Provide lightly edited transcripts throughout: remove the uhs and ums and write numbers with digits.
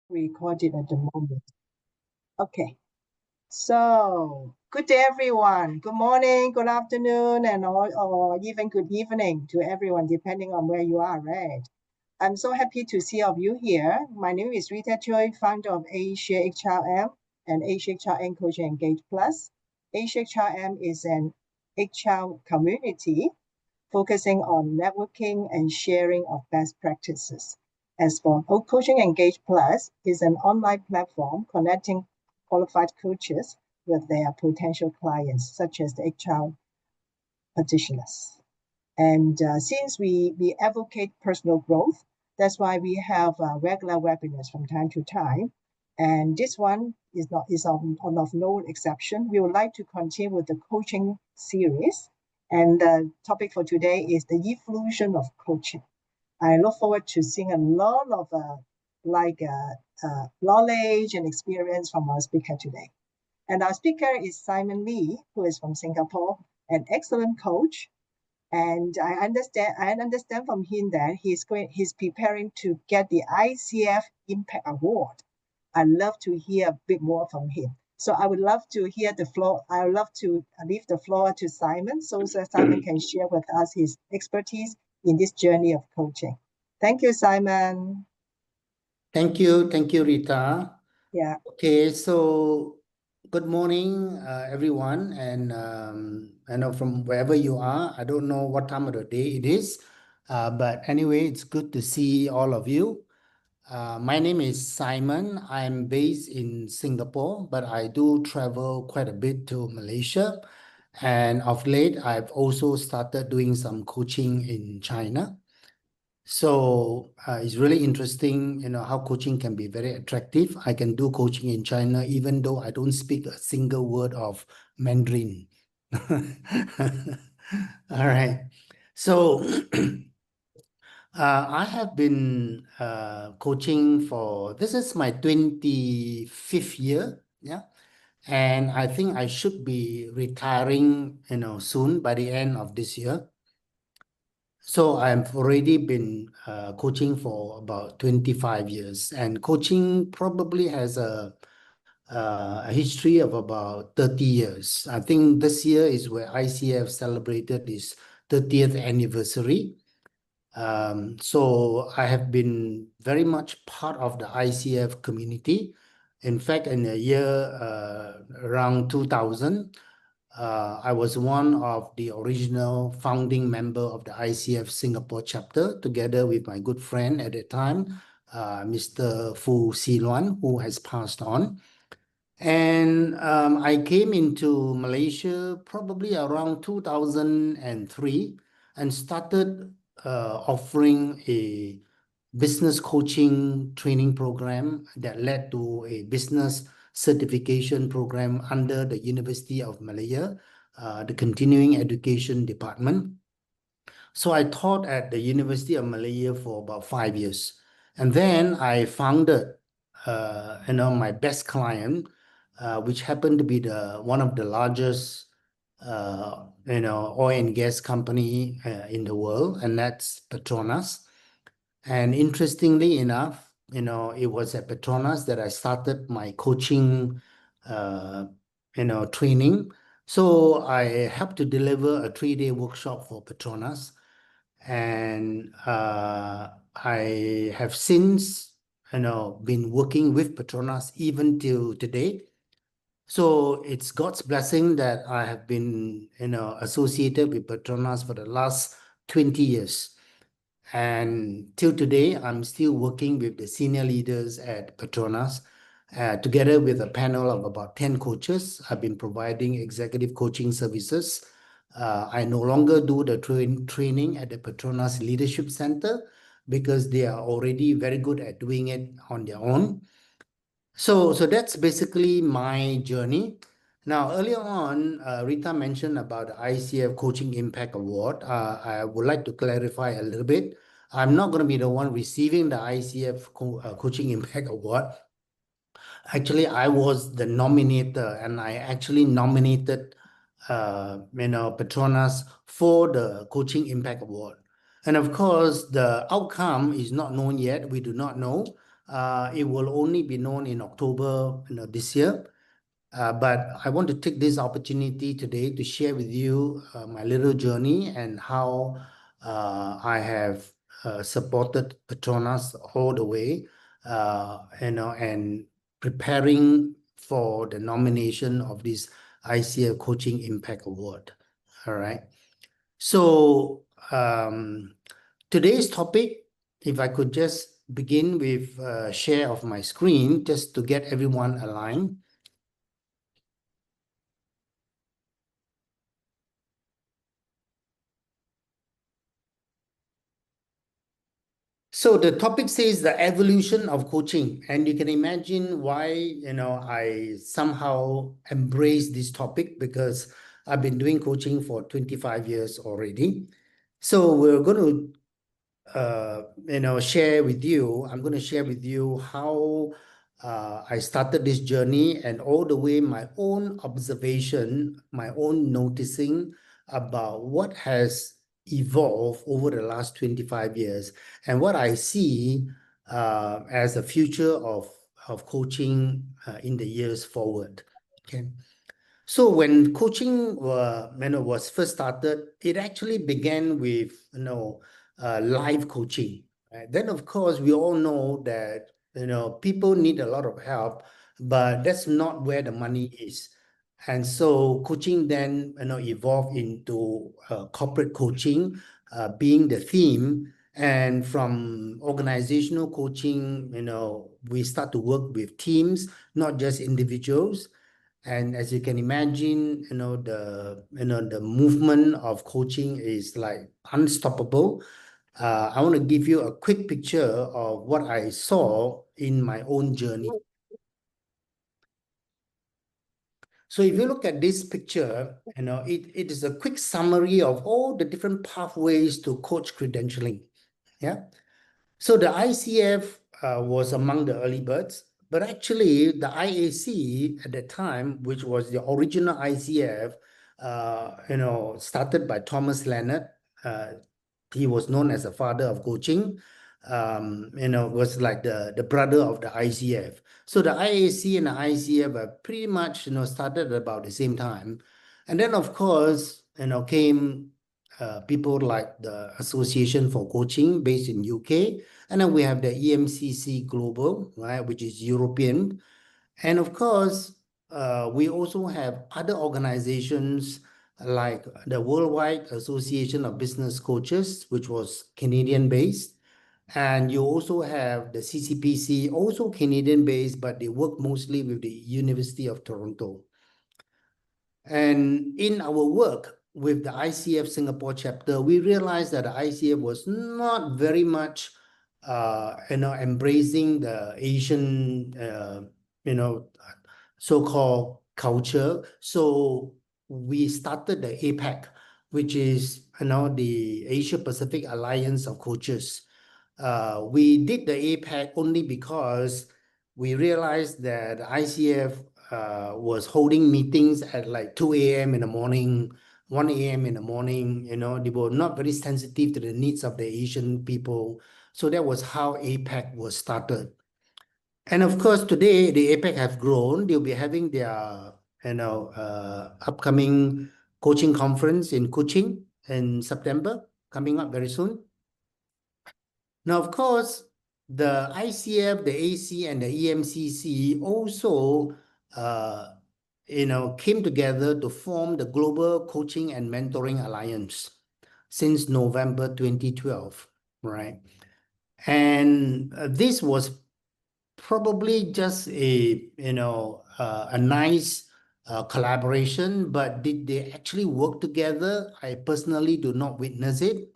recorded at the moment. Okay, so good day, everyone. Good morning, good afternoon, and or even good evening to everyone, depending on where you are, right? I'm so happy to see all of you here. My name is Rita Choi, founder of Asia HRM and Asia HRM Coaching Engage Plus. Asia HRM is an HR community focusing on networking and sharing of best practices. As for Coaching Engage Plus is an online platform connecting qualified coaches with their potential clients, such as the HR practitioners. And since we advocate personal growth, that's why we have regular webinars from time to time. And this one is of no exception. We would like to continue with the coaching series. And the topic for today is the evolution of coaching. I look forward to seeing a lot of knowledge and experience from our speaker today. And our speaker is Simon Lee, who is from Singapore, an excellent coach. And I understand from him that he's preparing to get the ICF Impact Award. I'd love to hear a bit more from him. So I would love to hear the floor. I would love to leave the floor to Simon so that Simon can share with us his expertise in this journey of coaching. Thank you, Simon. Thank you, Rita. Yeah. Okay, so good morning, everyone, and I know from wherever you are. I don't know what time of the day it is, but anyway, it's good to see all of you. My name is Simon. I'm based in Singapore, but I do travel quite a bit to Malaysia. And of late, I've also started doing some coaching in China. So it's really interesting, how coaching can be very attractive. I can do coaching in China, even though I don't speak a single word of Mandarin. All right. So I have been coaching this is my 25th year. Yeah. And I think I should be retiring, soon by the end of this year. So I've already been coaching for about 25 years, and coaching probably has a history of about 30 years. I think this year is where ICF celebrated its 30th anniversary. So I have been very much part of the ICF community. In fact, in the year around 2000, I was one of the original founding member of the ICF Singapore chapter, together with my good friend at the time, Mr. Fu Si Luan, who has passed on. And I came into Malaysia probably around 2003 and started offering a business coaching training program that led to a business certification program under the University of Malaya, the continuing education department. So I taught at the University of Malaya for about 5 years. And then I founded, my best client, which happened to be one of the largest, oil and gas company in the world, and that's Petronas. And interestingly enough, it was at Petronas that I started my coaching, training. So I helped to deliver a 3-day workshop for Petronas. And I have since, been working with Petronas even till today. So it's God's blessing that I have been, associated with Petronas for the last 20 years. And till today, I'm still working with the senior leaders at Petronas, together with a panel of about 10 coaches. I've been providing executive coaching services. I no longer do the training at the Petronas Leadership Center because they are already very good at doing it on their own. So that's basically my journey. Now, earlier on, Rita mentioned about the ICF Coaching Impact Award. I would like to clarify a little bit. I'm not going to be the one receiving the ICF Coaching Impact Award. Actually, I was the nominator, and I actually nominated, Petronas for the Coaching Impact Award. And of course, the outcome is not known yet. We do not know. It will only be known in October, this year. But I want to take this opportunity today to share with you my little journey and how I have supported Petronas all the way, and preparing for the nomination of this ICF Coaching Impact Award. All right. So today's topic, if I could just begin with a share of my screen, just to get everyone aligned. So the topic says the evolution of coaching, and you can imagine why, I somehow embrace this topic, because I've been doing coaching for 25 years already. So we're going to share with you, I'm going to share with you how I started this journey, and all the way my own observation, my own noticing about what has evolved over the last 25 years and what I see as a future of coaching in the years forward. Okay. So when coaching was first started, it actually began with live coaching. Right? Then of course we all know that people need a lot of help, but that's not where the money is. And so coaching then evolved into corporate coaching, being the theme. And from organizational coaching, we start to work with teams, not just individuals. And as you can imagine, the movement of coaching is like unstoppable. I want to give you a quick picture of what I saw in my own journey. So if you look at this picture, it is a quick summary of all the different pathways to coach credentialing. Yeah. So the ICF was among the early birds, but actually the IAC at that time, which was the original ICF, started by Thomas Leonard. He was known as the father of coaching. Was like the brother of the ICF. So the IAC and the ICF were pretty much started at about the same time, and then of course came people like the Association for Coaching based in UK, and then we have the EMCC Global, right, which is European, and of course we also have other organizations like the Worldwide Association of Business Coaches, which was Canadian based. And you also have the CCPC, also Canadian based, but they work mostly with the University of Toronto. And in our work with the ICF Singapore chapter, we realized that the ICF was not very much, embracing the Asian, so-called culture. So we started the APAC, which is, the Asia Pacific Alliance of Coaches. We did the APAC only because we realized that ICF was holding meetings at like 2 a.m. in the morning, 1 a.m. in the morning. They were not very sensitive to the needs of the Asian people. So that was how APAC was started. And of course, today the APAC have grown. They'll be having their upcoming coaching conference in Kuching in September, coming up very soon. Now, of course, the ICF, the AC, and the EMCC also, came together to form the Global Coaching and Mentoring Alliance since November 2012, right? And this was probably just a nice collaboration, but did they actually work together? I personally do not witness it.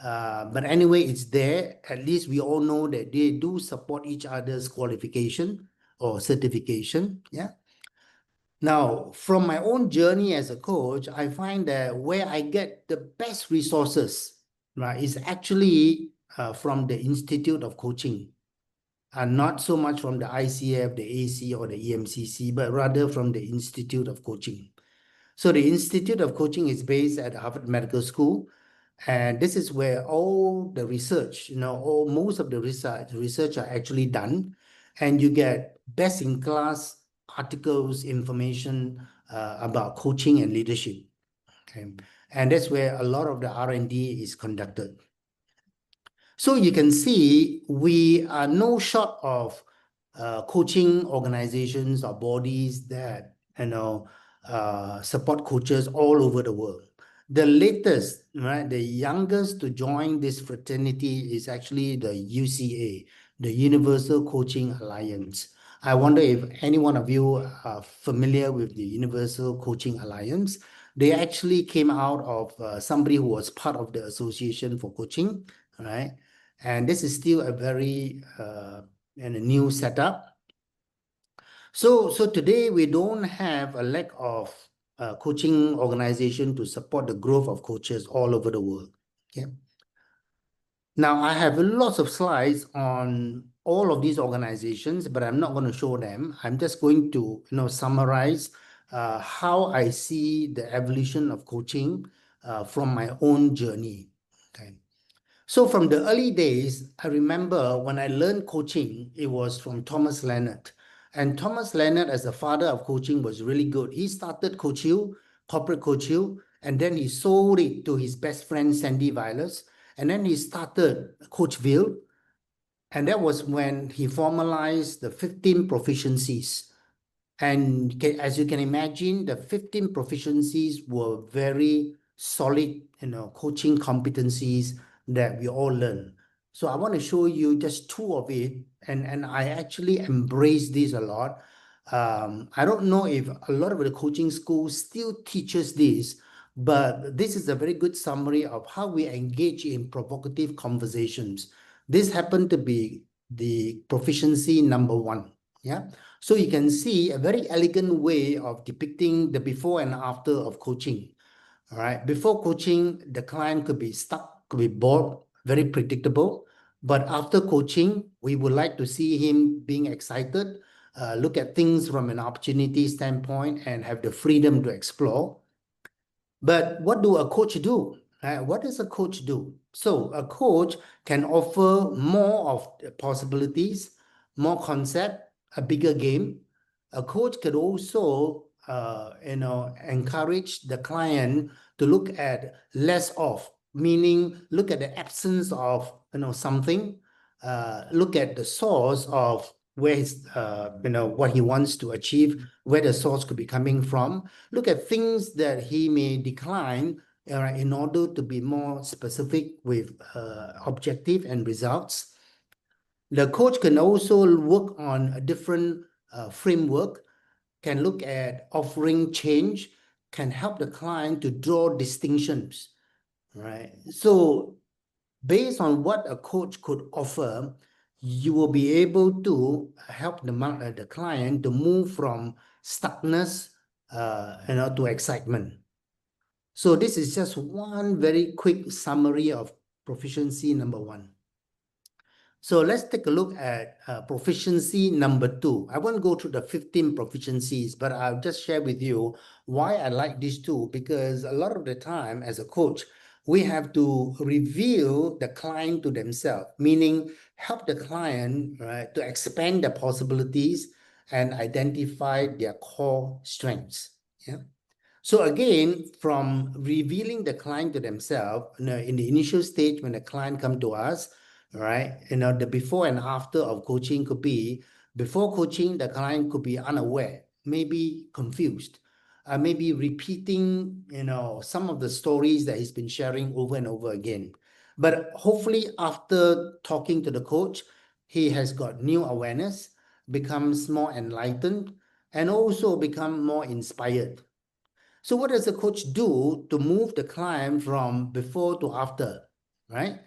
But anyway, it's there. At least we all know that they do support each other's qualification or certification. Yeah. Now, from my own journey as a coach, I find that where I get the best resources, right, is actually from the Institute of Coaching, and not so much from the ICF, the AC, or the EMCC, but rather from the Institute of Coaching. So the Institute of Coaching is based at Harvard Medical School. And this is where all the research, all most of the research are actually done, and you get best-in-class articles, information about coaching and leadership. Okay, and that's where a lot of the R&D is conducted. So you can see we are no short of coaching organizations or bodies that support coaches all over the world. The latest, right, the youngest to join this fraternity is actually the UCA, the Universal Coaching Alliance. I wonder if any one of you are familiar with the Universal Coaching Alliance. They actually came out of somebody who was part of the Association for Coaching, right? And this is still a very and a new setup. So today we don't have a lack of coaching organization to support the growth of coaches all over the world. Okay. Now I have lots of slides on all of these organizations, but I'm not going to show them. I'm just going to summarize how I see the evolution of coaching from my own journey. Okay. So from the early days, I remember when I learned coaching, it was from Thomas Leonard. And Thomas Leonard, as the father of coaching, was really good. He started Coach Hill, corporate Coach Hill, and then he sold it to his best friend, Sandy Vilas. And then he started Coachville. And that was when he formalized the 15 proficiencies. And as you can imagine, the 15 proficiencies were very solid, coaching competencies that we all learn. So I want to show you just two of it, and I actually embrace this a lot. I don't know if a lot of the coaching schools still teaches this, but this is a very good summary of how we engage in provocative conversations. This happened to be the proficiency number 1. Yeah. So you can see a very elegant way of depicting the before and after of coaching. All right. Before coaching, the client could be stuck, could be bored, very predictable. But after coaching, we would like to see him being excited, look at things from an opportunity standpoint, and have the freedom to explore. But what do a coach do? What does a coach do? So a coach can offer more of the possibilities, more concept, a bigger game. A coach could also, encourage the client to look at less of, meaning look at the absence of, something, look at the source of where his, what he wants to achieve, where the source could be coming from. Look at things that he may decline in order to be more specific with objective and results. The coach can also work on a different framework, can look at offering change, can help the client to draw distinctions, right? So based on what a coach could offer, you will be able to help the client to move from stuckness, to excitement. So this is just one very quick summary of proficiency number 1. So let's take a look at proficiency number 2. I won't go through the 15 proficiencies, but I'll just share with you why I like these two, because a lot of the time as a coach, we have to reveal the client to themselves, meaning help the client, right, to expand the possibilities and identify their core strengths. Yeah. So again, from revealing the client to themselves, in the initial stage when the client come to us, right, the before and after of coaching could be, before coaching, the client could be unaware, maybe confused, maybe repeating, some of the stories that he's been sharing over and over again. But hopefully after talking to the coach, he has got new awareness, becomes more enlightened, and also become more inspired. So what does the coach do to move the client from before to after, right?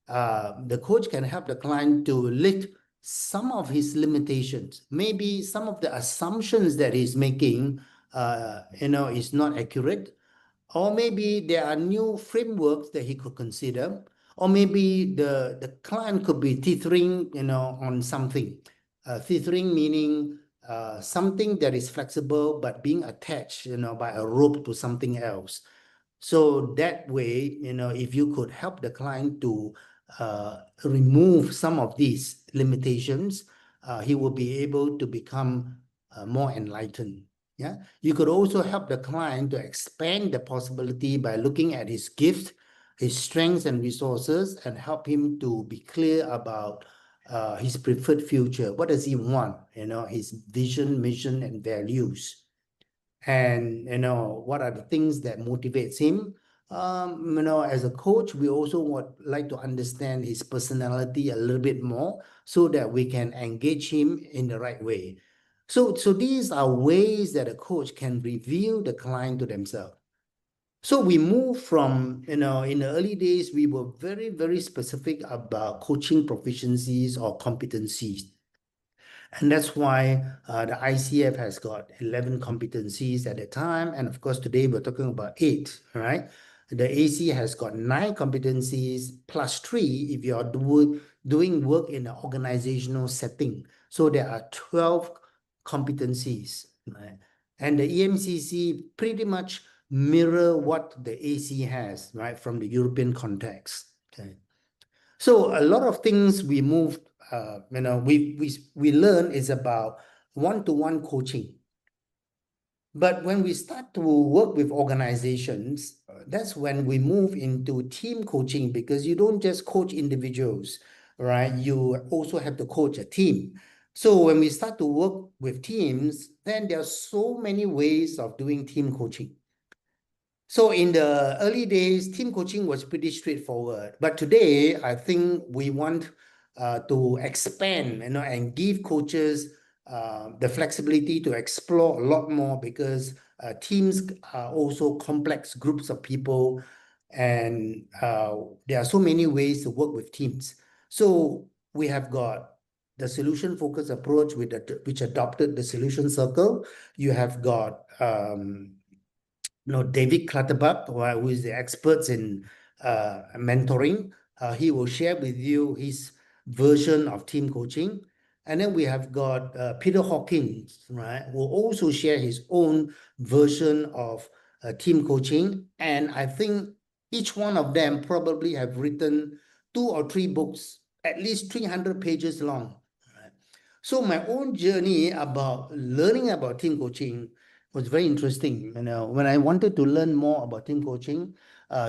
The coach can help the client to lift some of his limitations. Maybe some of the assumptions that he's making, is not accurate. Or maybe there are new frameworks that he could consider. Or maybe the client could be teetering, on something. Teetering meaning something that is flexible but being attached, by a rope to something else. So that way, if you could help the client to remove some of these limitations, he will be able to become more enlightened. Yeah. You could also help the client to expand the possibility by looking at his gift, his strengths and resources, and help him to be clear about his preferred future. What does he want? His vision, mission, and values. And what are the things that motivates him. As a coach, we also would like to understand his personality a little bit more so that we can engage him in the right way. So these are ways that a coach can reveal the client to themselves. So we move from, in the early days, we were very, very specific about coaching proficiencies or competencies. And that's why the ICF has got 11 competencies at the time. And of course, today we're talking about 8, right? The AC has got 9 competencies plus 3 if you're doing work in an organizational setting. So there are 12 competencies, right? And the EMCC pretty much mirror what the AC has, right, from the European context. Okay. So a lot of things we moved, we learn is about one-to-one coaching. But when we start to work with organizations, that's when we move into team coaching, because you don't just coach individuals, right? You also have to coach a team. So when we start to work with teams, then there are so many ways of doing team coaching. So in the early days, team coaching was pretty straightforward. But today, I think we want to expand, and give coaches the flexibility to explore a lot more, because teams are also complex groups of people, and there are so many ways to work with teams. So we have got the solution-focused approach which adopted the solution circle. You have got David Clutterbuck, who is the expert in mentoring. He will share with you his version of team coaching. And then we have got Peter Hawkins, right, who will also share his own version of team coaching. And I think each one of them probably have written 2 or 3 books, at least 300 pages long. Right? So my own journey about learning about team coaching was very interesting. When I wanted to learn more about team coaching,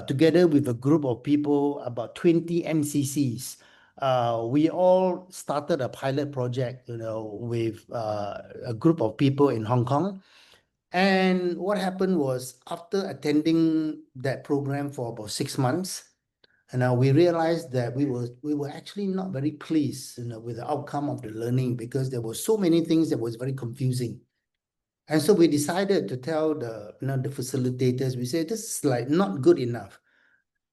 together with a group of people, about 20 MCCs, we all started a pilot project, with a group of people in Hong Kong. And what happened was, after attending that program for about 6 months, and we realized that we were actually not very pleased, with the outcome of the learning, because there were so many things that was very confusing. And so we decided to tell the facilitators, we said, this is like not good enough.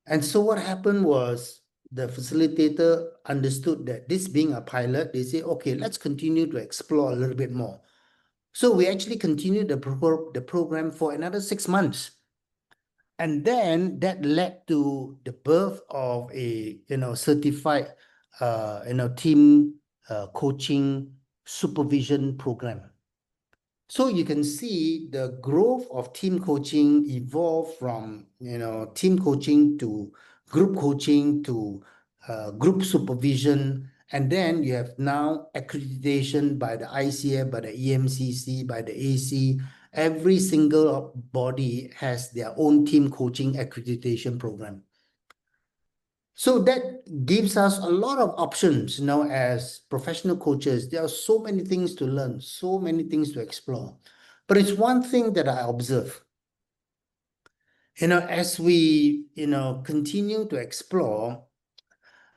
And so what happened was, the facilitator understood that this being a pilot, they say, okay, let's continue to explore a little bit more. So we actually continued the program for another 6 months. And then that led to the birth of a certified team coaching supervision program. So you can see the growth of team coaching evolve from team coaching to group coaching to group supervision, and then you have now accreditation by the ICF, by the EMCC, by the AC. Every single body has their own team coaching accreditation program. So that gives us a lot of options, as professional coaches. There are so many things to learn, so many things to explore. But it's one thing that I observe. As we, continue to explore,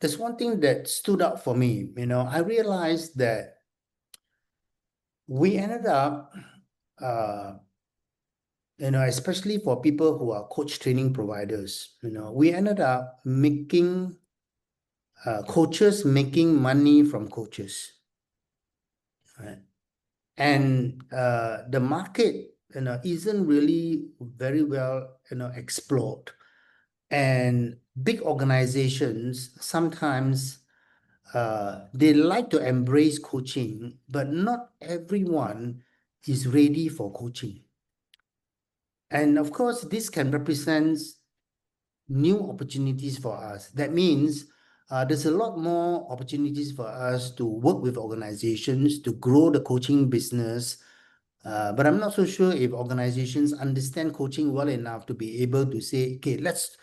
there's one thing that stood out for me. I realized that we ended up, especially for people who are coach training providers, we ended up making coaches making money from coaches, right? And the market, isn't really very well, explored. And big organizations sometimes they like to embrace coaching, but not everyone is ready for coaching. And of course, this can represent new opportunities for us. That means there's a lot more opportunities for us to work with organizations to grow the coaching business. But I'm not so sure if organizations understand coaching well enough to be able to say, okay, let's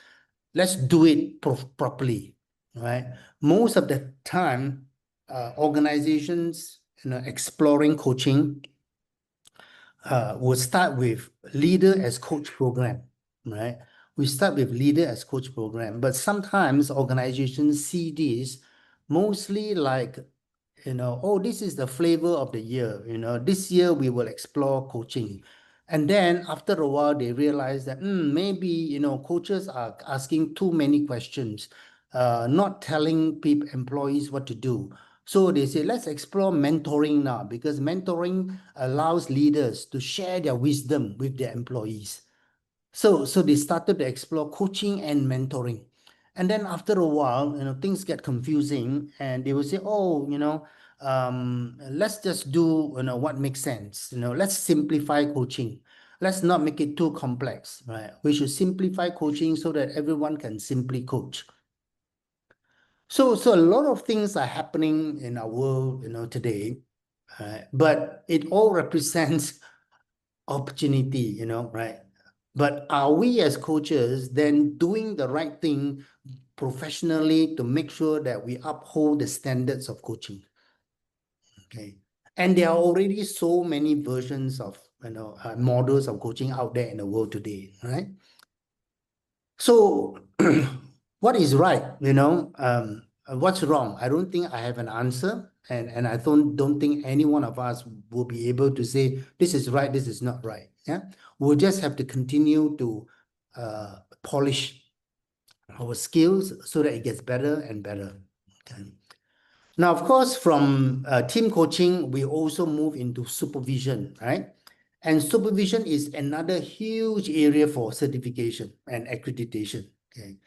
do it properly, right? Most of the time, organizations, exploring coaching will start with leader as coach program, right? We start with leader as coach program, but sometimes organizations see this mostly like, oh, this is the flavor of the year. This year we will explore coaching. And then after a while, they realize that maybe, coaches are asking too many questions, not telling employees what to do. So they say, let's explore mentoring now, because mentoring allows leaders to share their wisdom with their employees. So they started to explore coaching and mentoring. And then after a while, things get confusing, and they will say, oh, let's just do, what makes sense. Let's simplify coaching. Let's not make it too complex, right? We should simplify coaching so that everyone can simply coach. So a lot of things are happening in our world, today, but it all represents opportunity, right? But are we as coaches then doing the right thing professionally to make sure that we uphold the standards of coaching? Okay. And there are already so many versions of, models of coaching out there in the world today, right? So what is right, what's wrong? I don't think I have an answer. And I don't think any one of us will be able to say, this is right, this is not right. Yeah. We'll just have to continue to polish our skills so that it gets better and better. Okay. Now, of course, from team coaching, we also move into supervision, right? And supervision is another huge area for certification and accreditation. Okay.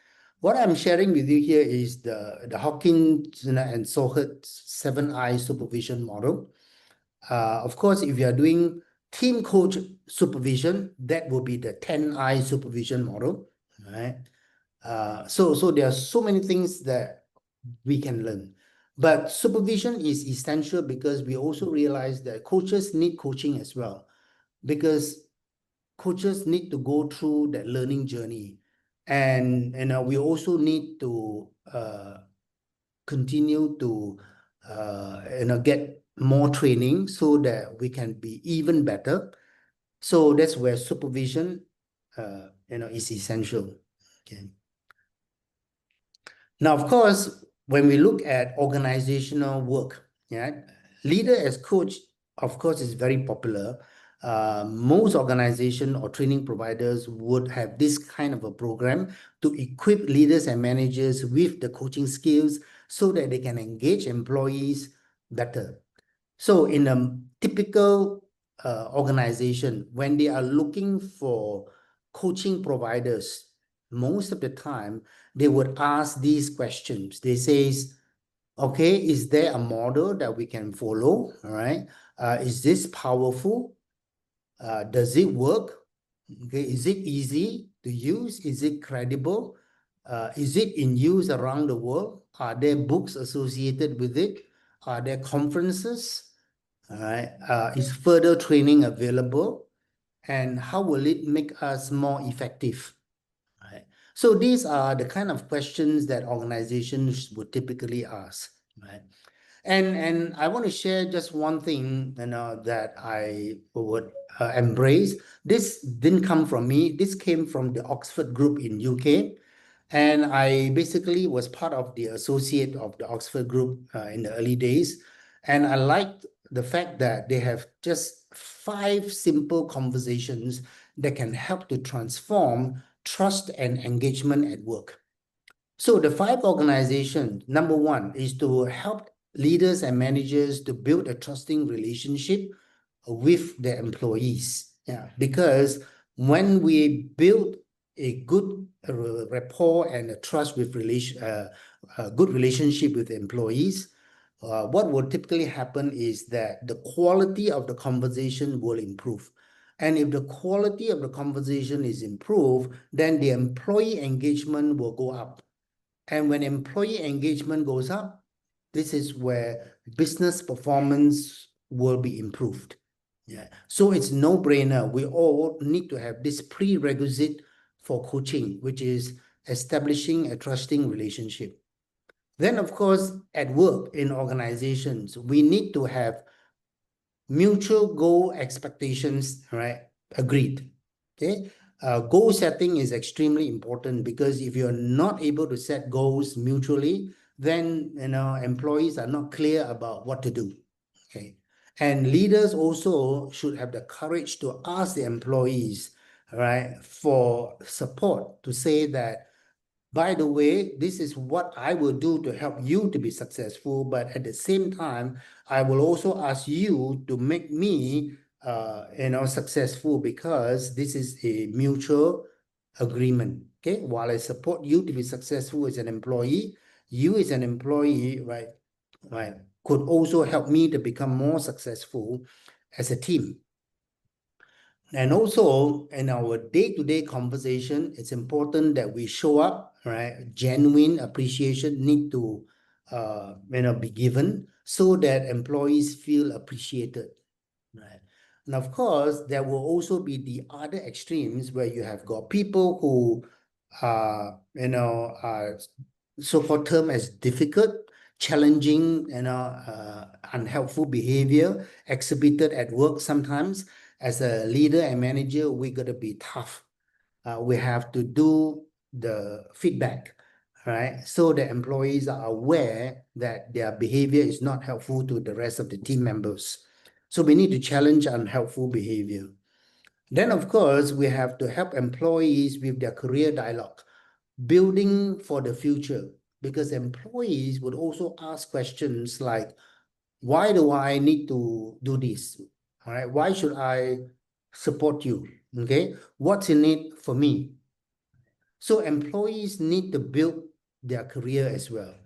What I'm sharing with you here is the Hawkins and Sohart 7I supervision model. Of course, if you are doing team coach supervision, that will be the 10I supervision model, right? So there are so many things that we can learn. But supervision is essential because we also realize that coaches need coaching as well, because coaches need to go through that learning journey. And we also need to continue to get more training so that we can be even better. So that's where supervision is essential. Okay. Now, of course, when we look at organizational work, yeah, leader as coach, of course, is very popular. Most organization or training providers would have this kind of a program to equip leaders and managers with the coaching skills so that they can engage employees better. So in a typical organization, when they are looking for coaching providers, most of the time, they would ask these questions. They say, okay, is there a model that we can follow? All right. Is this powerful? Does it work? Okay. Is it easy to use? Is it credible? Is it in use around the world? Are there books associated with it? Are there conferences? All right. Is further training available? And how will it make us more effective? Right. So these are the kind of questions that organizations would typically ask, right? And I want to share just one thing, that I would embrace. This didn't come from me. This came from the Oxford Group in UK. And I basically was part of the associate of the Oxford Group in the early days. And I liked the fact that they have just 5 simple conversations that can help to transform trust and engagement at work. So the 5 organizations, number 1 is to help leaders and managers to build a trusting relationship with their employees. Yeah, because when we build a good rapport and a trust with a good relationship with employees, what will typically happen is that the quality of the conversation will improve. And if the quality of the conversation is improved, then the employee engagement will go up. And when employee engagement goes up, this is where business performance will be improved. Yeah. So it's no-brainer. We all need to have this prerequisite for coaching, which is establishing a trusting relationship. Then, of course, at work in organizations, we need to have mutual goal expectations, right? Agreed. Okay. Goal setting is extremely important because if you're not able to set goals mutually, then employees are not clear about what to do. Okay. And leaders also should have the courage to ask the employees, right, for support to say that, by the way, this is what I will do to help you to be successful. But at the same time, I will also ask you to make me, successful, because this is a mutual agreement. Okay. While I support you to be successful as an employee, you as an employee, right, could also help me to become more successful as a team. And also in our day-to-day conversation, it's important that we show up, right? Genuine appreciation need to, be given so that employees feel appreciated, right? And of course, there will also be the other extremes where you have got people who are, are so-called term as difficult, challenging, unhelpful behavior exhibited at work sometimes. As a leader and manager, we got to be tough. We have to do the feedback, right? So the employees are aware that their behavior is not helpful to the rest of the team members. So we need to challenge unhelpful behavior. Then, of course, we have to help employees with their career dialogue, building for the future, because employees would also ask questions like, why do I need to do this? All right. Why should I support you? Okay. What's in it for me? So employees need to build their career as well.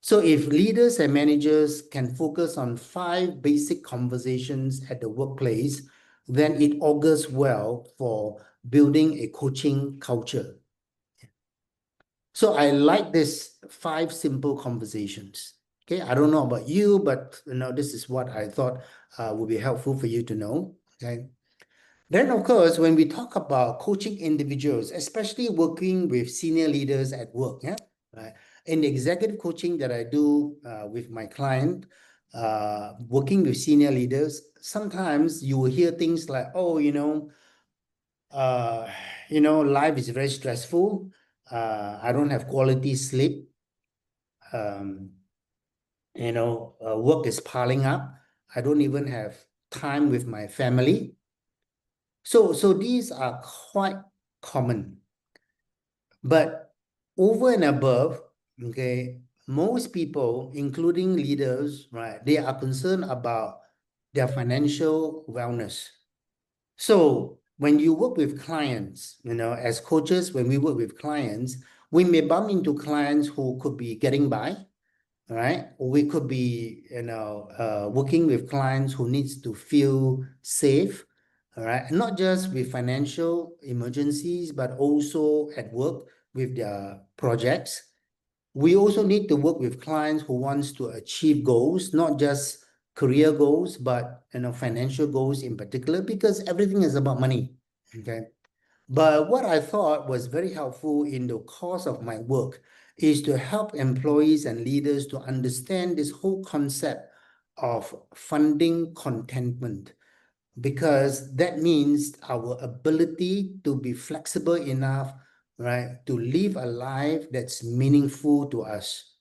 So if leaders and managers can focus on 5 basic conversations at the workplace, then it augurs well for building a coaching culture. So I like this 5 simple conversations. Okay, I don't know about you, but this is what I thought would be helpful for you to know. Okay. Then, of course, when we talk about coaching individuals, especially working with senior leaders at work, yeah, right? In the executive coaching that I do with my client, working with senior leaders, sometimes you will hear things like, oh, life is very stressful. I don't have quality sleep. Work is piling up. I don't even have time with my family. So these are quite common. But over and above, okay, most people, including leaders, right, they are concerned about their financial wellness. So when you work with clients, as coaches, when we work with clients, we may bump into clients who could be getting by, right? We could be, working with clients who needs to feel safe, all right? Not just with financial emergencies, but also at work with their projects. We also need to work with clients who wants to achieve goals, not just career goals, but financial goals in particular, because everything is about money. Okay. But what I thought was very helpful in the course of my work is to help employees and leaders to understand this whole concept of funding contentment, because that means our ability to be flexible enough, right, to live a life that's meaningful to us.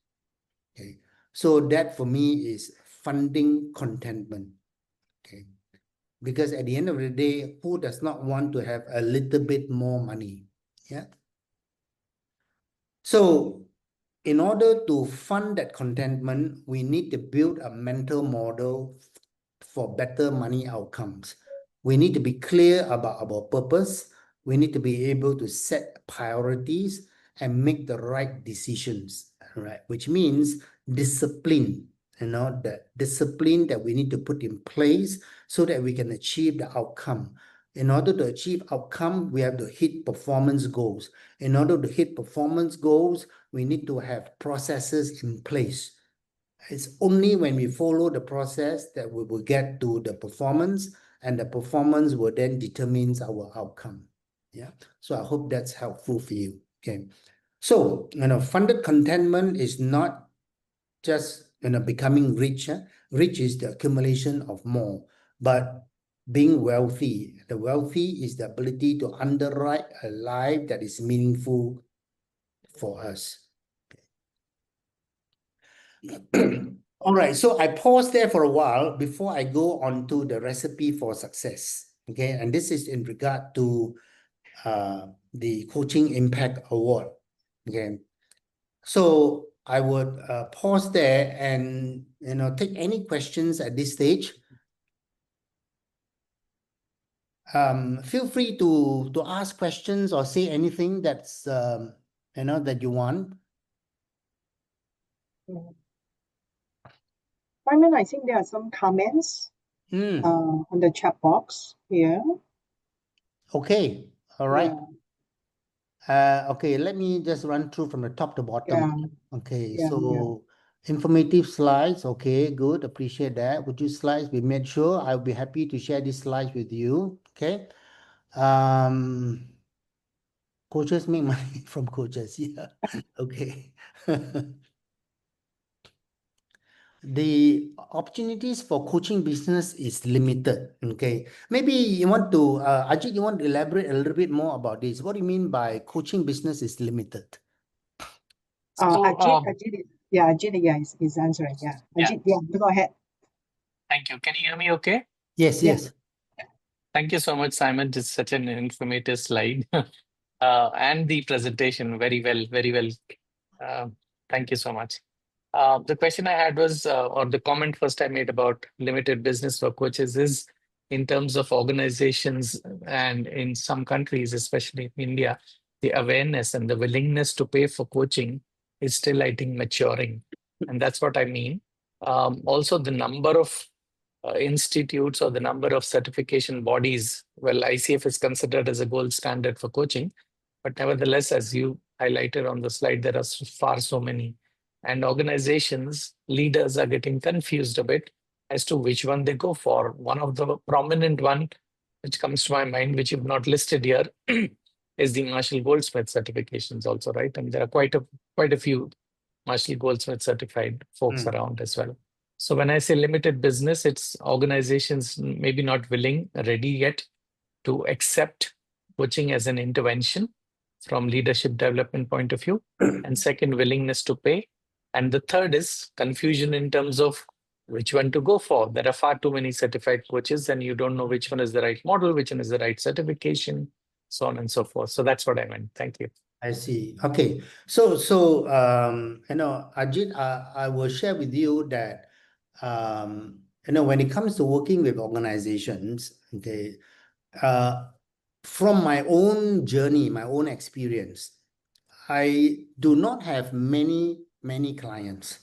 Okay. So that for me is funding contentment. Okay. Because at the end of the day, who does not want to have a little bit more money? Yeah. So in order to fund that contentment, we need to build a mental model for better money outcomes. We need to be clear about our purpose. We need to be able to set priorities and make the right decisions, right? Which means discipline, the discipline that we need to put in place so that we can achieve the outcome. In order to achieve outcome, we have to hit performance goals. In order to hit performance goals, we need to have processes in place. It's only when we follow the process that we will get to the performance, and the performance will then determine our outcome. Yeah. So I hope that's helpful for you. Okay. So, funded contentment is not just, becoming rich. Rich is the accumulation of more, but being wealthy. The wealthy is the ability to underwrite a life that is meaningful for us. All right, so I pause there for a while before I go on to the recipe for success. Okay, and this is in regard to the Coaching Impact Award. Okay, so I would pause there and take any questions at this stage. Feel free to ask questions or say anything that's that you want. Simon, I think there are some comments on the chat box here. Okay, all right. Yeah. Okay, let me just run through from the top to bottom. Yeah. Okay, Yeah, so informative slides. Okay, good. Appreciate that. Would you slides? We made sure. I'll be happy to share these slides with you. Okay. Coaches make money from coaches. Yeah. Okay. The opportunities for coaching business is limited. Okay. Maybe you want to, Ajit, you want to elaborate a little bit more about this. What do you mean by coaching business is limited? Ajit, is answering. Yeah. Ajit, go ahead. Thank you. Can you hear me okay? Yes, Yeah. yes. Thank you so much, Simon. It's such an informative slide. And the presentation, very well, very well. Thank you so much. The question I had was, or the comment first I made about limited business for coaches is in terms of organizations and in some countries, especially in India, the awareness and the willingness to pay for coaching is still, I think, maturing. And that's what I mean. Also, the number of institutes or the number of certification bodies, well, ICF is considered as a gold standard for coaching, but nevertheless, as you highlighted on the slide, there are far so many. And organizations, leaders are getting confused a bit as to which one they go for. One of the prominent one, which comes to my mind, which you've not listed here, is the Marshall Goldsmith certifications also, right? And there are quite a few Marshall Goldsmith certified folks around as well. So when I say limited business, it's organizations maybe not willing, ready yet to accept coaching as an intervention from leadership development point of view. And second, willingness to pay. And the third is confusion in terms of which one to go for. There are far too many certified coaches and you don't know which one is the right model, which one is the right certification, so on and so forth. So that's what I meant. Thank you. I see. Okay. So Ajit, I will share with you that when it comes to working with organizations, okay, from my own journey, my own experience, I do not have many clients,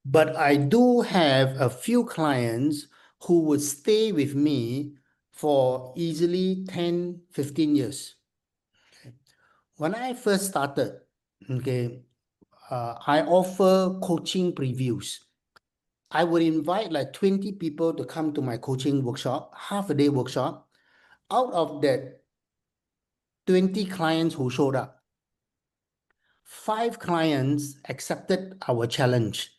but I do have a few clients who would stay with me for easily 10, 15 years. When I first started, okay, I offer coaching previews. I would invite like 20 people to come to my coaching workshop, half a day workshop. Out of that 20 clients who showed up, 5 clients accepted our challenge,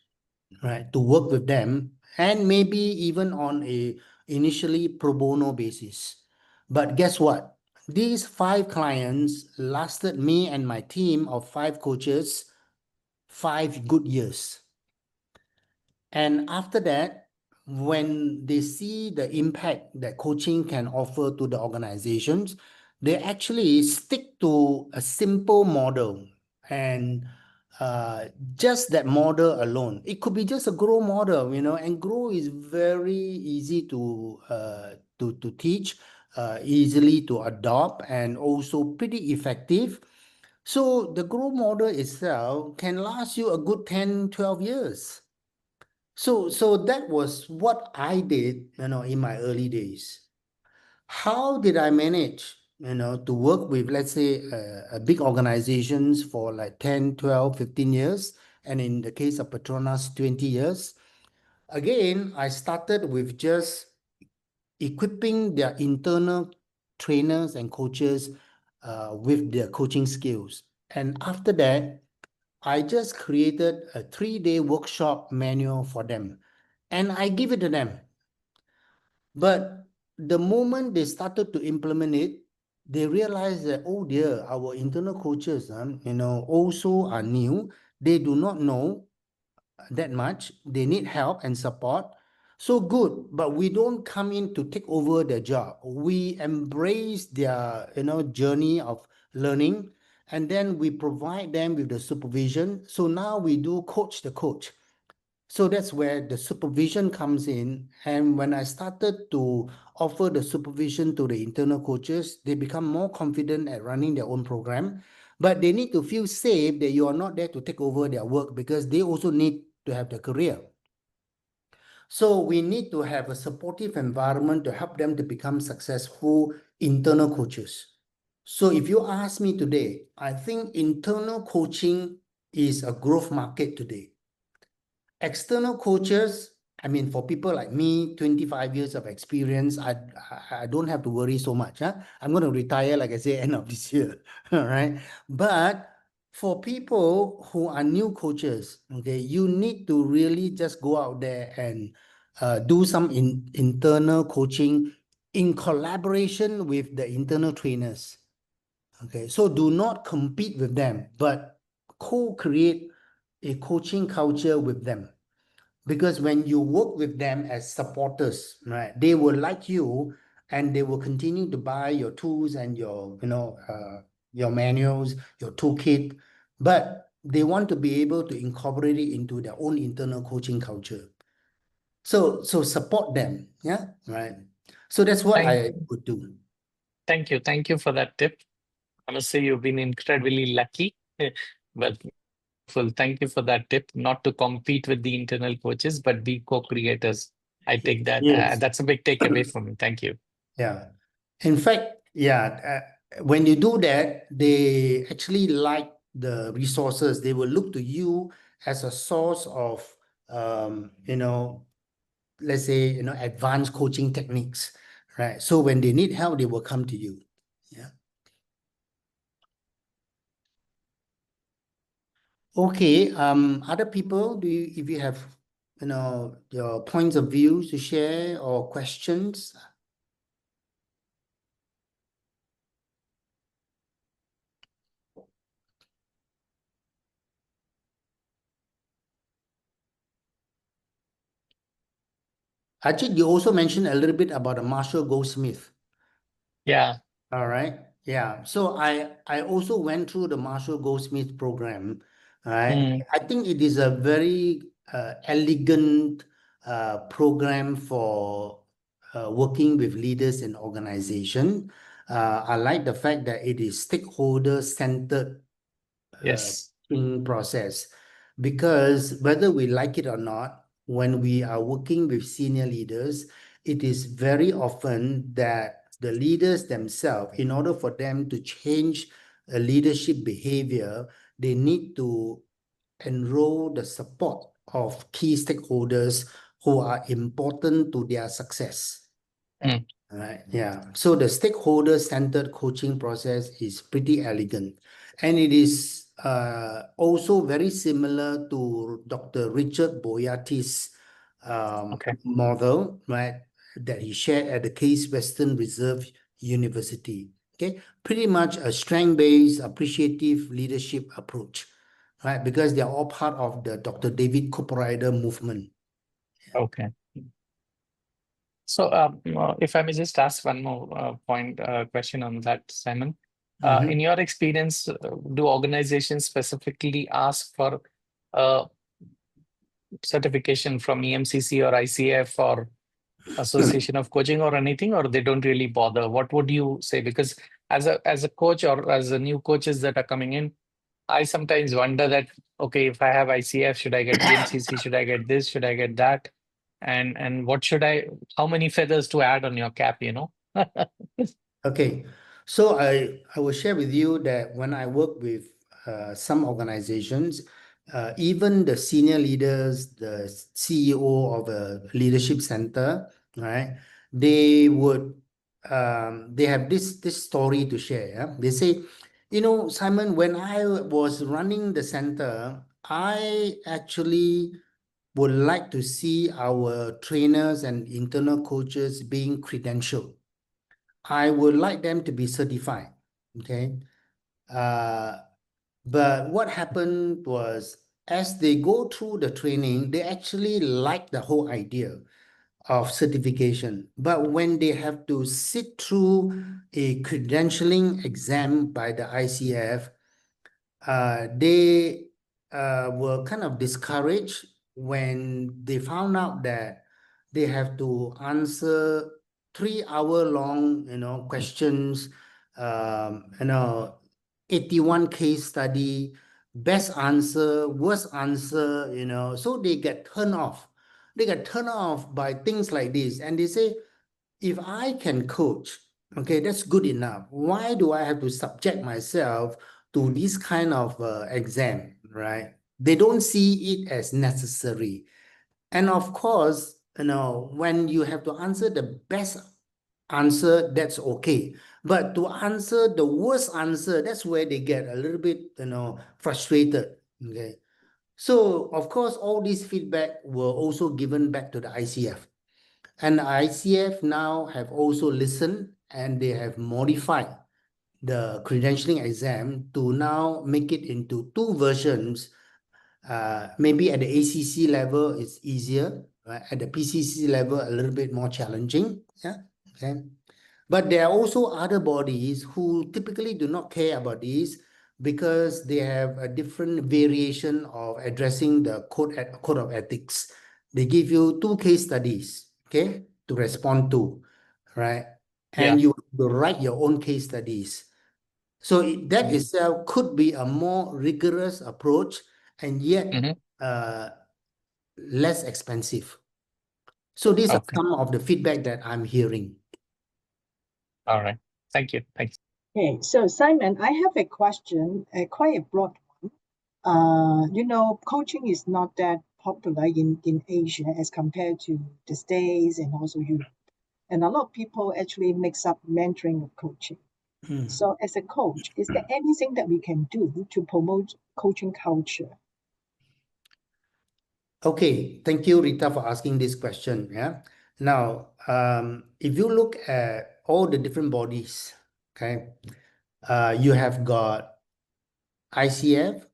right, to work with them, and maybe even on a initially pro bono basis. But guess what? These 5 clients lasted me and my team of 5 coaches 5 good years. And after that, when they see the impact that coaching can offer to the organizations, they actually stick to a simple model and just that model alone. It could be just a grow model, and grow is very easy to teach, easily to adopt, and also pretty effective. So the grow model itself can last you a good 10, 12 years. So that was what I did, in my early days. how did I manage, to work with, let's say, big organizations for like 10, 12, 15 years, and in the case of Petronas, 20 years? Again, I started with just equipping their internal trainers and coaches with their coaching skills. And after that, I just created a 3-day workshop manual for them, and I give it to them. But the moment they started to implement it, they realized that, oh dear, our internal coaches, also are new. They do not know that much. They need help and support. So good, but we don't come in to take over their job. We embrace their, journey of learning, and then we provide them with the supervision. So now we do coach the coach. So that's where the supervision comes in. And when I started to offer the supervision to the internal coaches, they become more confident at running their own program. But they need to feel safe that you are not there to take over their work, because they also need to have their career. So we need to have a supportive environment to help them to become successful internal coaches. So if you ask me today, I think internal coaching is a growth market today. External coaches, I mean, for people like me, 25 years of experience, I don't have to worry so much. I'm going to retire, like I say, end of this year. All right. But for people who are new coaches, okay, you need to really just go out there and do some internal coaching in collaboration with the internal trainers. Okay, so do not compete with them, but co-create a coaching culture with them. Because when you work with them as supporters, right, they will like you, and they will continue to buy your tools and your, your manuals, your toolkit, but they want to be able to incorporate it into their own internal coaching culture. So support them, yeah, right. So that's what I would do. Thank you. Thank you for that tip. I must say you've been incredibly lucky, but thank you for that tip, not to compete with the internal coaches, but be co-creators. I take that. Yes. That's a big takeaway for me. Thank you. Yeah. In fact, yeah, when you do that, they actually like the resources. They will look to you as a source of, let's say, advanced coaching techniques, right? So when they need help, they will come to you. Yeah. Okay. Other people, if you have, your points of views to share or questions? Ajit, you also mentioned a little bit about the Marshall Goldsmith. Yeah. All right. Yeah. So I also went through the Marshall Goldsmith program. Right. I think it is a very elegant program for working with leaders in organization. I like the fact that it is stakeholder-centered Yes. process, because whether we like it or not, when we are working with senior leaders, it is very often that the leaders themselves, in order for them to change a leadership behavior, they need to enroll the support of key stakeholders who are important to their success. Right. Yeah. So the stakeholder-centered coaching process is pretty elegant, and it is also very similar to Dr. Richard Boyati's model, right, that he shared at the Case Western Reserve University. Okay, pretty much a strength-based, appreciative leadership approach, right? Because they are all part of the Dr. David Cooperrider movement. Okay. So, if I may just ask one more question on that, Simon. In your experience, do organizations specifically ask for certification from EMCC or ICF or Association of Coaching or anything, or they don't really bother? What would you say? Because as a coach or as a new coaches that are coming in, I sometimes wonder that, okay, if I have ICF, should I get EMCC? Should I get this? Should I get that? And what should how many feathers to add on your cap, Okay, so I will share with you that when I work with some organizations, even the senior leaders, the CEO of a leadership center, right? They would they have this story to share. Yeah? They say, you know, Simon, when I was running the center, I actually would like to see our trainers and internal coaches being credentialed. I would like them to be certified. Okay. But what happened was as they go through the training, they actually like the whole idea of certification. But when they have to sit through a credentialing exam by the ICF, they were kind of discouraged when they found out that they have to answer 3 hour long, questions, 81 case study, best answer, worst answer, so they get turned off. They get turned off by things like this, and they say, if I can coach, okay, that's good enough. Why do I have to subject myself to this kind of exam, right? They don't see it as necessary. And of course, when you have to answer the best answer, that's okay. But to answer the worst answer, that's where they get a little bit, frustrated. Okay. So of course, all this feedback were also given back to the ICF. And ICF now have also listened and they have modified the credentialing exam to now make it into 2 versions. Maybe at the ACC level, it's easier. Right? At the PCC level, a little bit more challenging. Yeah. Okay. But there are also other bodies who typically do not care about these because they have a different variation of addressing the code of ethics. They give you 2 case studies, okay, to respond to, right? And you will write your own case studies. So that itself could be a more rigorous approach and yet less expensive. So these are Okay. Mm-hmm. some of the feedback that I'm hearing. All right. Thank you. Thanks. Okay, so Simon, I have a question, quite a broad one. Coaching is not that popular in Asia as compared to the States and also Europe. And a lot of people actually mix up mentoring with coaching. So as a coach, is there anything that we can do to promote coaching culture? Okay, thank you, Rita, for asking this question. Yeah. Now, if you look at all the different bodies, okay, you have got ICF,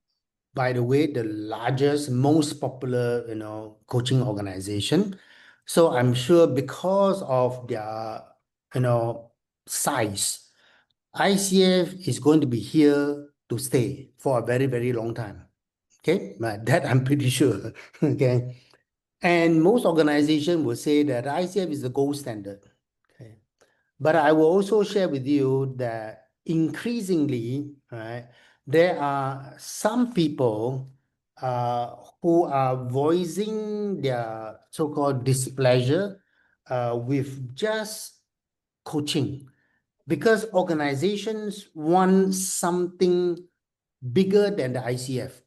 by the way, the largest, most popular, coaching organization. So I'm sure because of their, size, ICF is going to be here to stay for a very, very long time. Okay, but that I'm pretty sure. Okay. And most organizations will say that ICF is the gold standard. Okay. But I will also share with you that increasingly, right, there are some people who are voicing their so-called displeasure with just coaching because organizations want something bigger than the ICF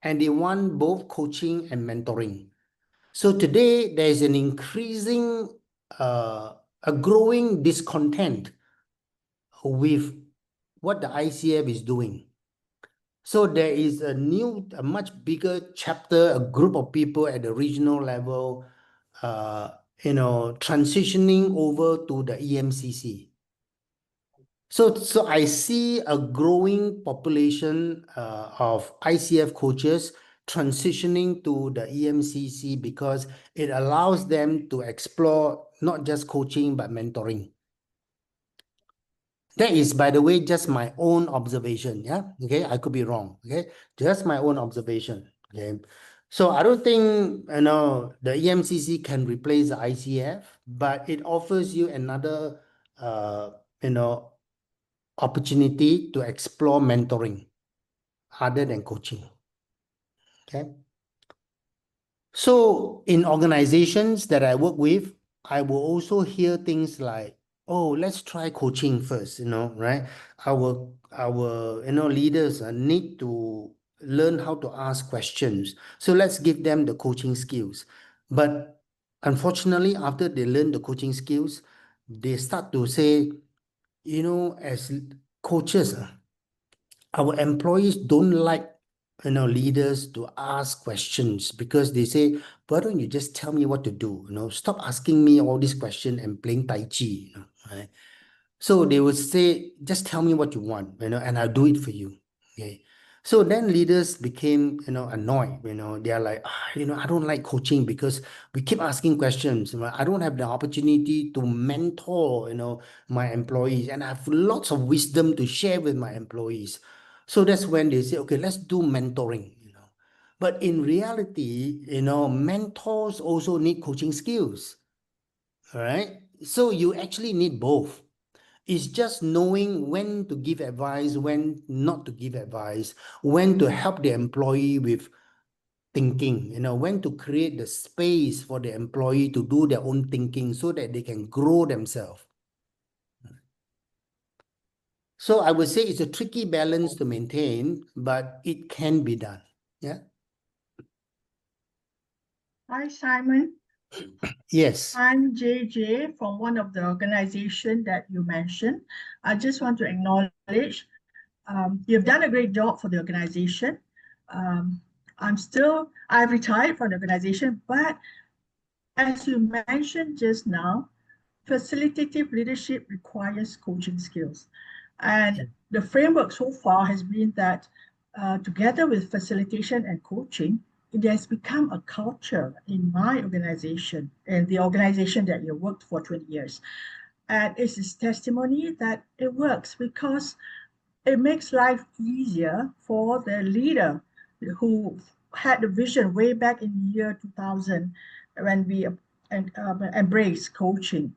and they want both coaching and mentoring. So today there is an increasing, a growing discontent with what the ICF is doing. So there is a much bigger chapter, a group of people at the regional level, transitioning over to the EMCC. So I see a growing population of ICF coaches transitioning to the EMCC because it allows them to explore not just coaching but mentoring. That is, by the way, just my own observation. Yeah. Okay. I could be wrong. Okay. Just my own observation. Okay. So I don't think, the EMCC can replace the ICF, but it offers you another, opportunity to explore mentoring other than coaching. Okay. So in organizations that I work with, I will also hear things like, oh, let's try coaching first, right? Our leaders need to learn how to ask questions. So let's give them the coaching skills. But unfortunately, after they learn the coaching skills, they start to say, as coaches, our employees don't like leaders to ask questions because they say, why don't you just tell me what to do? Stop asking me all these questions and playing tai chi, right? So they would say, just tell me what you want, and I'll do it for you. Okay. So then leaders became, annoyed, they are like, I don't like coaching because we keep asking questions. I don't have the opportunity to mentor, my employees, and I have lots of wisdom to share with my employees. So that's when they say, okay, let's do mentoring, But in reality, mentors also need coaching skills, all right? So you actually need both. It's just knowing when to give advice, when not to give advice, when to help the employee with thinking, when to create the space for the employee to do their own thinking so that they can grow themselves. So I would say it's a tricky balance to maintain, but it can be done. Yeah. Hi, Simon. Yes. I'm JJ from one of the organization that you mentioned. I just want to acknowledge you've done a great job for the organization. I've retired from the organization, but as you mentioned just now, facilitative leadership requires coaching skills. And the framework so far has been that together with facilitation and coaching, it has become a culture in my organization and the organization that you worked for 20 years. And it is testimony that it works because it makes life easier for the leader who had the vision way back in the year 2000 when we embraced coaching.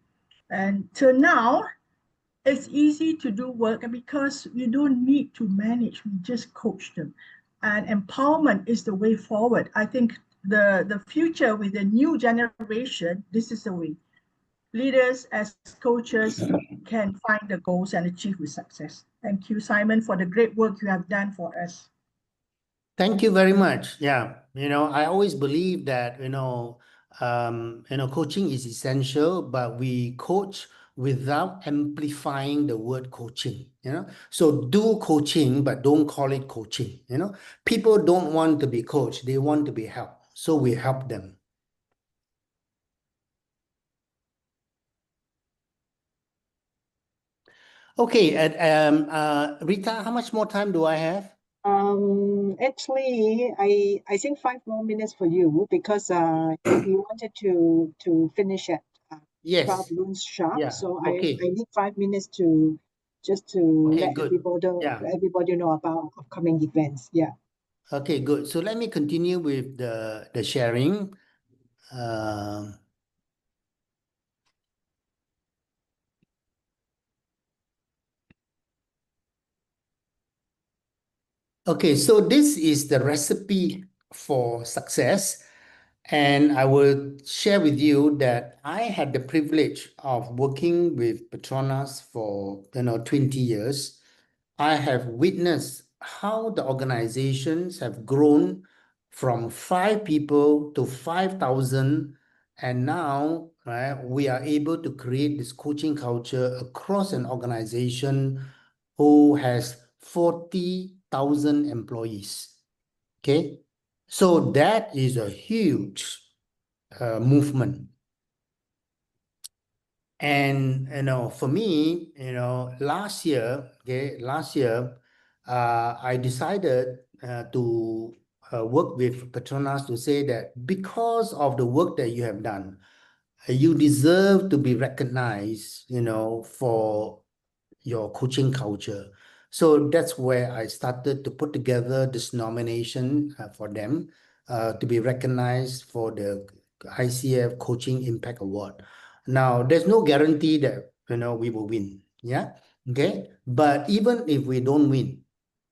And till now, it's easy to do work because you don't need to manage, we just coach them. And empowerment is the way forward. I think the future with the new generation, this is the way. Leaders as coaches can find the goals and achieve with success. Thank you, Simon, for the great work you have done for us. Thank you very much. Yeah, I always believe that, coaching is essential, but we coach without amplifying the word coaching, So do coaching, but don't call it coaching, People don't want to be coached, they want to be helped. So we help them. Okay, Rita, how much more time do I have? Actually, I think 5 more minutes for you because you wanted to finish at 12 Yes. noon sharp. Yeah. So Okay. I need 5 minutes to Okay, let good. Yeah. everybody know about upcoming events. Yeah. Okay, good. So let me continue with the sharing. Okay, so this is the recipe for success. And I will share with you that I had the privilege of working with Petronas for 20 years. I have witnessed how the organizations have grown from 5 people to 5,000, and now, right, we are able to create this coaching culture across an organization who has 40,000 employees. Okay, so that is a huge movement. And for me, last year, I decided to work with Petronas to say that because of the work that you have done, you deserve to be recognized, for your coaching culture. So that's where I started to put together this nomination for them to be recognized for the ICF Coaching Impact Award. Now, there's no guarantee that we will win. Yeah. Okay. But even if we don't win,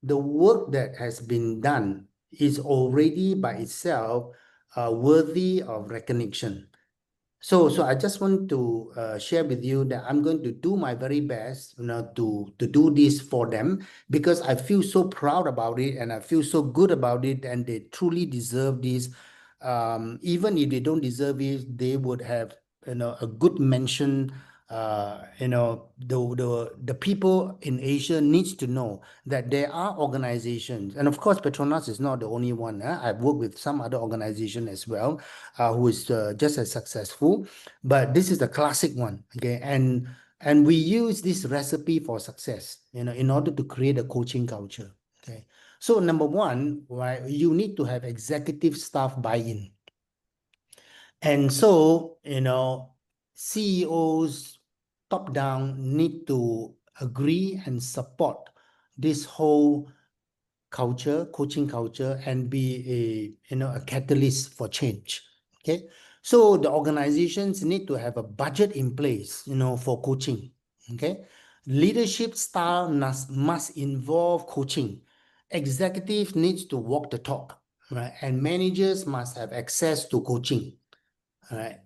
the work that has been done is already by itself worthy of recognition. So I just want to share with you that I'm going to do my very best, to do this for them, because I feel so proud about it and I feel so good about it, and they truly deserve this. Even if they don't deserve it, they would have, a good mention. The people in Asia needs to know that there are organizations, and of course, Petronas is not the only one. I've worked with some other organization as well, who is just as successful, but this is the classic one. Okay, and we use this recipe for success, in order to create a coaching culture. Okay, so number one, right, you need to have executive staff buy-in. And so, CEOs top down need to agree and support this whole culture, coaching culture, and be a catalyst for change. Okay. So the organizations need to have a budget in place, for coaching. Okay. Leadership style must involve coaching. Executive needs to walk the talk, right? And managers must have access to coaching. All right.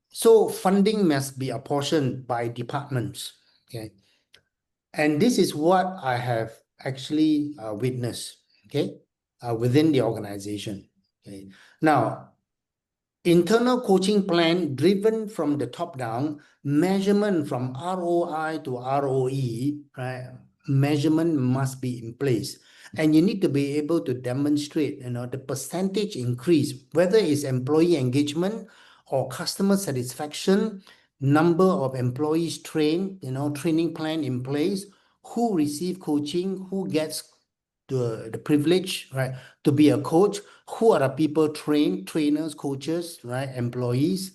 So funding must be apportioned by departments. Okay. And this is what I have actually witnessed, okay, within the organization. Okay. Now, internal coaching plan driven from the top down, measurement from ROI to ROE, right? Measurement must be in place. And you need to be able to demonstrate, the percentage increase, whether it's employee engagement or customer satisfaction, number of employees trained, training plan in place, who receive coaching, who gets the privilege, right, to be a coach, who are the people trained, trainers, coaches, right, employees,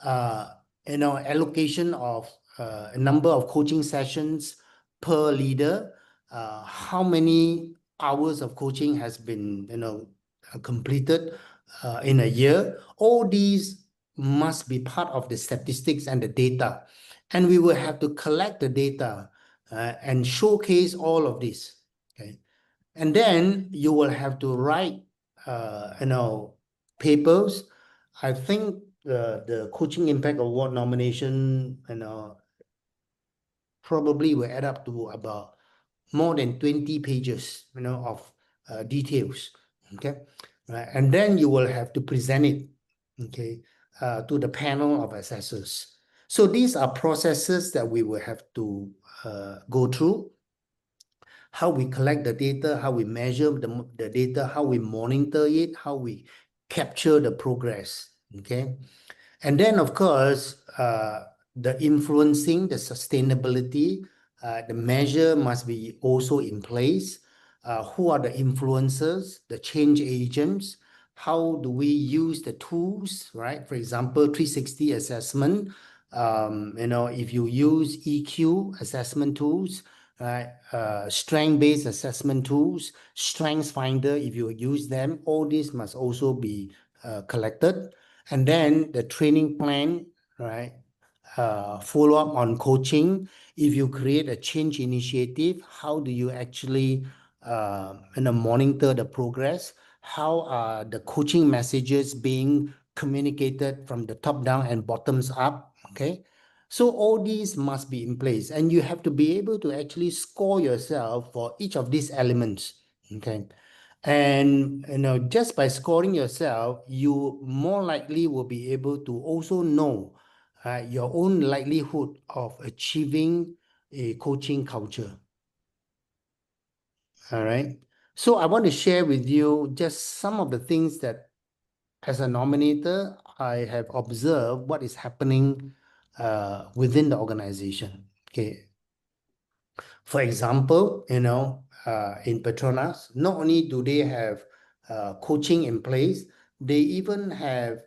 allocation of a number of coaching sessions per leader, how many hours of coaching has been, completed in a year. All these must be part of the statistics and the data. And we will have to collect the data and showcase all of this. Okay. And then you will have to write, papers. I think the Coaching Impact Award nomination, probably will add up to about more than 20 pages, of details. Okay, right. And then you will have to present it, okay, to the panel of assessors. So these are processes that we will have to go through. How we collect the data, how we measure the data, how we monitor it, how we capture the progress. Okay. And then, of course, the influencing, the sustainability, the measure must be also in place. Who are the influencers, the change agents? How do we use the tools, right? For example, 360 assessment. If you use EQ assessment tools, right? Strength-based assessment tools, Strengths Finder, if you use them, all these must also be collected. And then the training plan, right? Follow up on coaching. If you create a change initiative, how do you actually monitor the progress? How are the coaching messages being communicated from the top down and bottoms up? Okay. So all these must be in place, and you have to be able to actually score yourself for each of these elements. Okay. And just by scoring yourself, you more likely will be able to also know your own likelihood of achieving a coaching culture. All right. So I want to share with you just some of the things that, as a nominator, I have observed what is happening within the organization. Okay. For example, in Petronas, not only do they have coaching in place, they even have,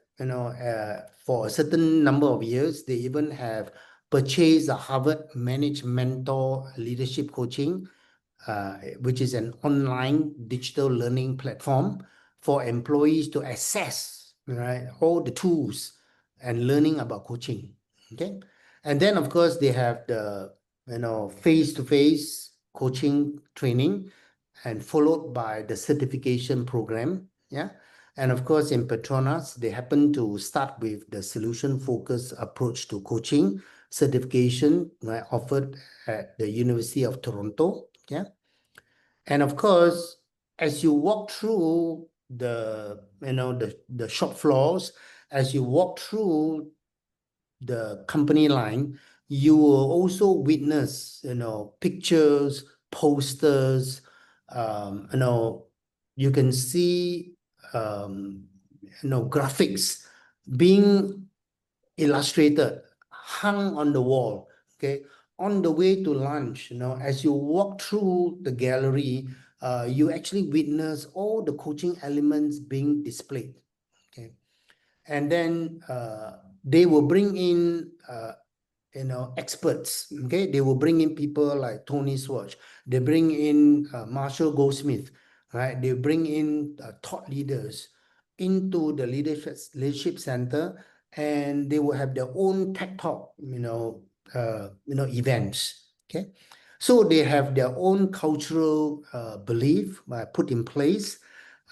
for a certain number of years, they even have purchased the Harvard Managed Mentor Leadership Coaching, which is an online digital learning platform for employees to access, right, all the tools and learning about coaching. Okay. And then, of course, they have the face-to-face coaching training, and followed by the certification program. Yeah. And of course, in Petronas, they happen to start with the solution-focused approach to coaching certification, right, offered at the University of Toronto. Yeah. And of course, as you walk through the shop floors, as you walk through the company line, you will also witness, pictures, posters, you can see, graphics being illustrated, hung on the wall, okay? On the way to lunch, as you walk through the gallery, you actually witness all the coaching elements being displayed, okay? And then they will bring in experts, okay? They will bring in people like Tony Schwartz. They bring in Marshall Goldsmith, right? They bring in thought leaders into the leadership center, and they will have their own tech talk, events, okay? So they have their own cultural belief put in place.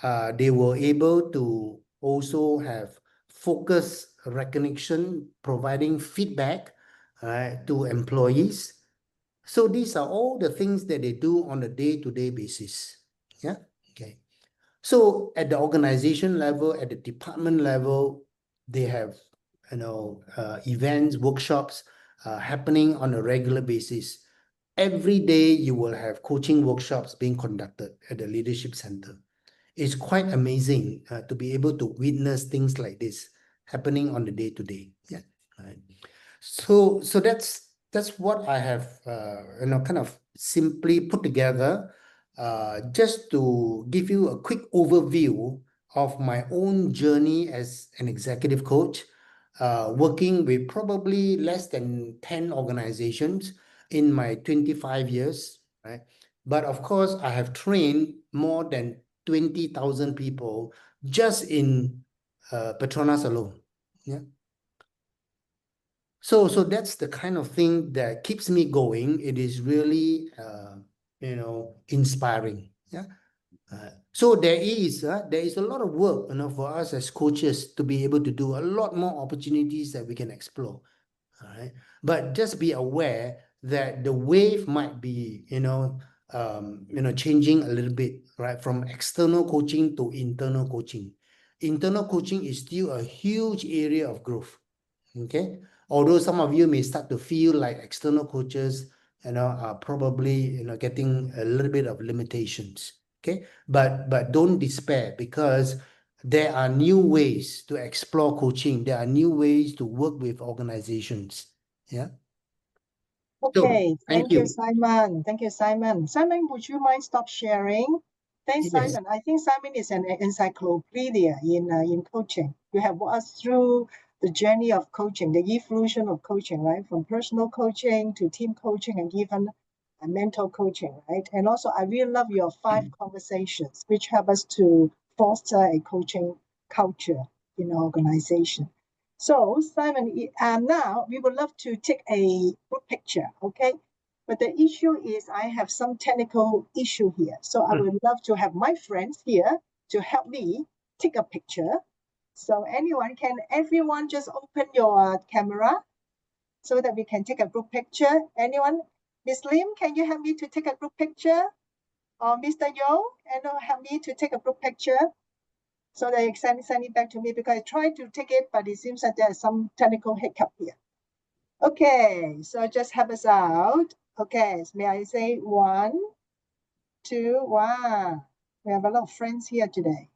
They were able to also have focus recognition, providing feedback to employees. So these are all the things that they do on a day-to-day basis. Yeah. Okay. So at the organization level, at the department level, they have events, workshops happening on a regular basis. Every day you will have coaching workshops being conducted at the Leadership Center. It's quite amazing to be able to witness things like this happening on the day-to-day. Yeah. Right. So that's what I have kind of simply put together just to give you a quick overview of my own journey as an executive coach, working with probably less than 10 organizations in my 25 years, right? But of course, I have trained more than 20,000 people just in Petronas alone. Yeah. So that's the kind of thing that keeps me going. It is really, inspiring. Yeah. So there is a lot of work, for us as coaches to be able to do a lot more opportunities that we can explore. All right. But just be aware that the wave might be, changing a little bit, right? From external coaching to internal coaching. Internal coaching is still a huge area of growth. Okay. Although some of you may start to feel like external coaches, are probably, getting a little bit of limitations. Okay. But don't despair, because there are new ways to explore coaching. There are new ways to work with organizations. Yeah. Okay, Thank thank you, you. Simon. Thank you, Simon. Simon, would you mind stop sharing? Thanks, Yes. Simon. I think Simon is an encyclopedia in coaching. You have walked us through the journey of coaching, the evolution of coaching, right? From personal coaching to team coaching and even mental coaching, right? And also, I really love your 5 conversations, which help us to foster a coaching culture in our organization. So, Simon, now we would love to take a group picture, okay? But the issue is I have some technical issue here. So I would love to have my friends here to help me take a picture. So can everyone just open your camera so that we can take a group picture? Anyone? Miss Lim, can you help me to take a group picture? Or Mr. Yo, can you help me to take a group picture? So they send it back to me because I tried to take it, but it seems that there's some technical hiccup here. Okay, so just help us out. Okay, so may I say 1, 2, wow. We have a lot of friends here today.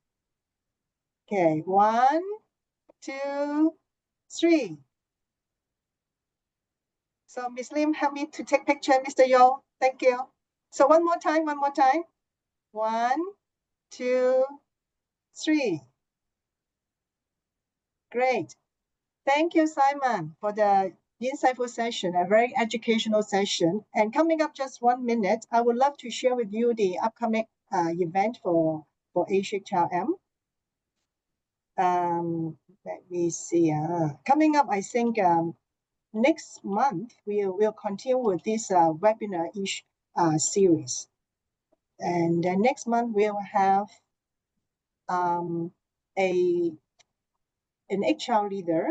Okay, 1, 2, 3. So Miss Lim, help me to take picture, Mr. Yo. Thank you. So one more time. 1, 2, 3. Great. Thank you, Simon, for the insightful session, a very educational session. And coming up just 1 minute, I would love to share with you the upcoming event for AHRM. Let me see. Coming up, I think next month, we'll continue with this webinar-ish series. And then next month, we'll have an HR leader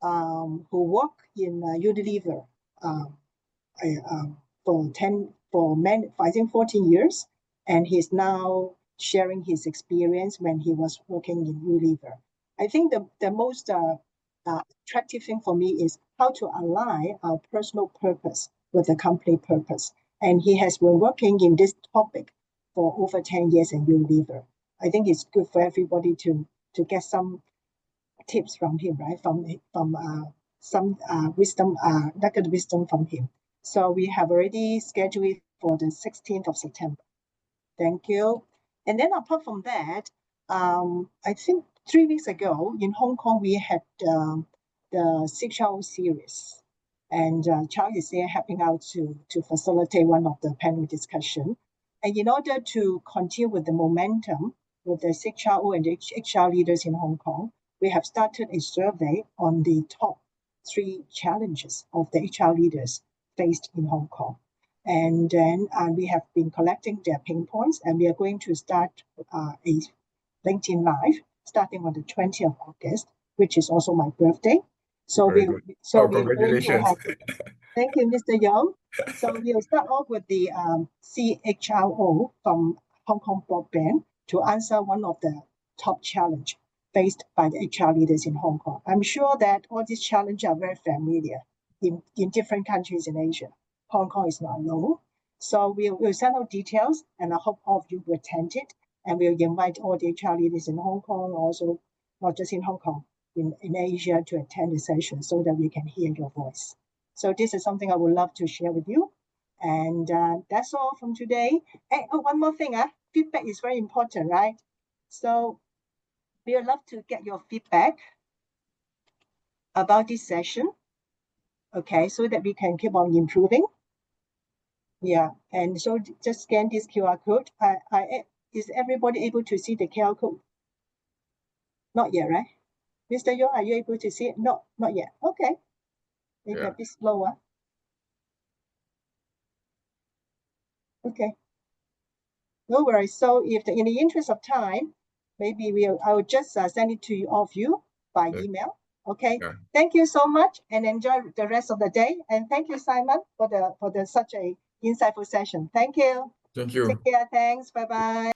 who worked in Unilever I think 14 years, and he's now sharing his experience when he was working in Unilever. I think the most attractive thing for me is how to align our personal purpose with the company purpose. And he has been working in this topic for over 10 years in Unilever. I think it's good for everybody to get some tips from him, right? From some wisdom, nugget wisdom from him. So we have already scheduled it for the 16th of September. Thank you. And then apart from that, I think 3 weeks ago in Hong Kong, we had the 6HR series. And Charles is there helping out to facilitate one of the panel discussion. And in order to continue with the momentum with the 6RO and the HR leaders in Hong Kong, we have started a survey on the top 3 challenges of the HR leaders faced in Hong Kong. And then we have been collecting their pain points, and we are going to start a LinkedIn Live starting on the 20th of August, which is also my birthday. So congratulations. Thank you, Mr. Young. So we'll start off with the CHRO from Hong Kong Broadband to answer one of the top challenge faced by the HR leaders in Hong Kong. I'm sure that all these challenges are very familiar in different countries in Asia. Hong Kong is not alone. So we'll send out details, and I hope all of you will attend it. And we'll invite all the HR leaders in Hong Kong, also not just in Hong Kong, in Asia, to attend the session so that we can hear your voice. So this is something I would love to share with you. And that's all from today. And one more thing, feedback is very important, right? So we would love to get your feedback about this session, okay, so that we can keep on improving. Yeah, and so just scan this QR code. Is everybody able to see the QR code? Not yet, right? Mr. Yo, are you able to see it? No, not yet. Okay. Maybe a bit slower. Okay. No worries. So if in the interest of time, maybe I will just send it to all of you by email. Okay. Yeah. Thank you so much, and enjoy the rest of the day. And thank you, Simon, for such a insightful session. Thank you. Thank you. Take care. Thanks. Bye-bye.